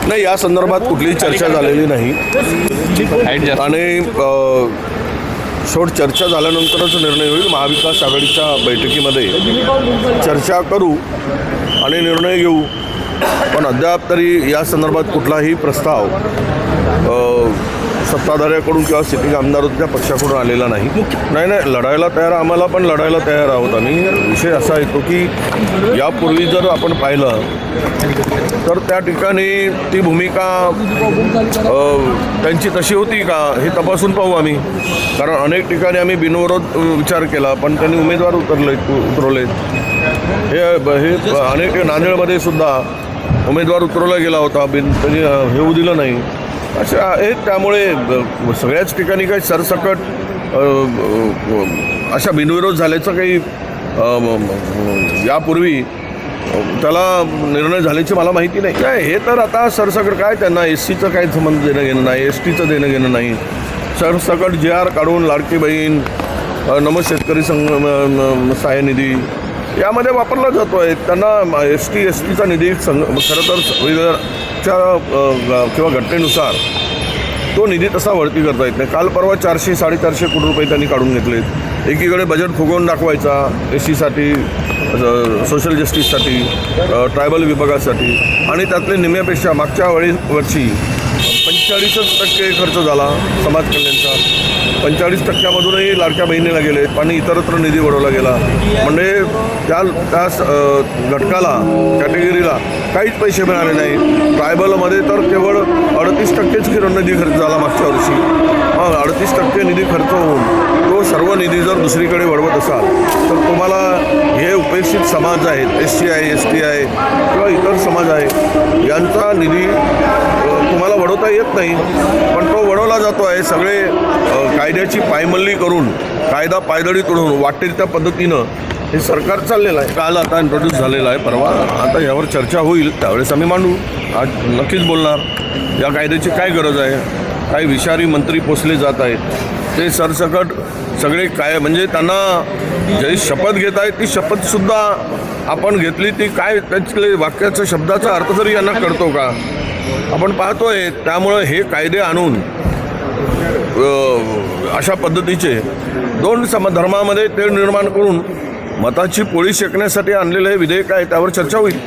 नाही, या संदर्भात कुठलीही चर्चा झालेली नाही आणि शेवट चर्चा झाल्यानंतरच निर्णय होईल. महाविकास आघाडीच्या बैठकीमध्ये चर्चा करू आणि निर्णय घेऊ, पण अद्याप तरी या संदर्भात कुठलाही प्रस्ताव सत्ताधाऱ्याकडून किंवा सिटिंग आमदाराच्या पक्षाकडून आलेला नाही. नाही, लढायला तयार, आम्हाला पण लढायला तयार आहोत. आणि विषय असा येतो की यापूर्वी जर आपण पाहिलं तर त्या ठिकाणी ती भूमिका त्यांची तशी होती का हे तपासून पाहू आम्ही. कारण अनेक ठिकाणी आम्ही बिनविरोध विचार केला, पण त्यांनी उमेदवार उतरवलेत. हे अनेक नांदेडमध्ये सुद्धा उमेदवार उतरवला गेला होता, त्यांनी हे होऊ दिलं नाही. अशा आहेत. त्यामुळे सगळ्याच ठिकाणी काही सरसकट अशा बिनविरोध झाल्याचं काही यापूर्वी त्याला निर्णय झाल्याची मला माहिती नाही. काय हे तर आता सरसकट काय त्यांना SCचं काही संबंध देणं घेणं नाही, STचं देणं घेणं नाही. सरसकट JR काढून लाडकी बहीण, नमो शेतकरी सहाय्य निधी यामध्ये वापरला जातो आहे. त्यांना STचा निधी खरं तर संविधानाच्या किंवा घटनेनुसार तो निधी तसा वळती करता येत नाही. काल परवा 400-450 कोटी रुपये त्यांनी काढून घेतलेत. एकीकडे बजेट फुगवून दाखवायचा SCसाठी, सोशल जस्टिससाठी, ट्रायबल विभागासाठी, आणि त्यातले निम्म्यापेक्षा मागच्या वर्षी 45% खर्च झाला समाज कल्याणचा. 45%मधूनही लाडक्या बहिणीला गेले आणि इतरत्र निधी वळवला गेला. म्हणजे त्या घटकाला, कॅटेगरीला काहीच पैसे मिळाले नाही. ट्रायबलमध्ये तर केवळ 38%च निधी खर्च झाला मागच्या वर्षी. 38% निधी खर्च होऊन तो सर्व निधी जर दुसरीकडे वळवत असाल तर तुम्हाला हे उपेक्षित समाज आहेत, SC आहे, ST आहे किंवा इतर समाज आहे, यांचा निधी तुम्हाला वळवता येत नाही. पण तो वळवला जातो आहे. सगळे कायद्याची पायमल्ली करून, कायदा पायदळी तोडून वाटेल त्या पद्धतीनं हे सरकार चाललेलं आहे. काल आता इंट्रोड्यूस झालेला आहे, परवा आता यावर चर्चा होईल, त्यावेळेस आम्ही मांडू. आज नक्कीच बोलणार या कायद्याची काय गरज आहे. काही विषारी मंत्री पोचले जात आहेत, ते सरसकट सगळे काय म्हणजे त्यांना जे शपथ घेत आहेत ती शपथसुद्धा आपण घेतली, ती काय त्यातले वाक्याचा शब्दाचा अर्थ तरी यांना कळतो का आपण पाहतोय. त्यामुळं हे कायदे आणून अशा पद्धतीचे दोन धर्मामध्ये तेढ निर्माण करून मताची पोळी शेकण्यासाठी आणलेलं हे विधेयक आहे, त्यावर चर्चा होईल.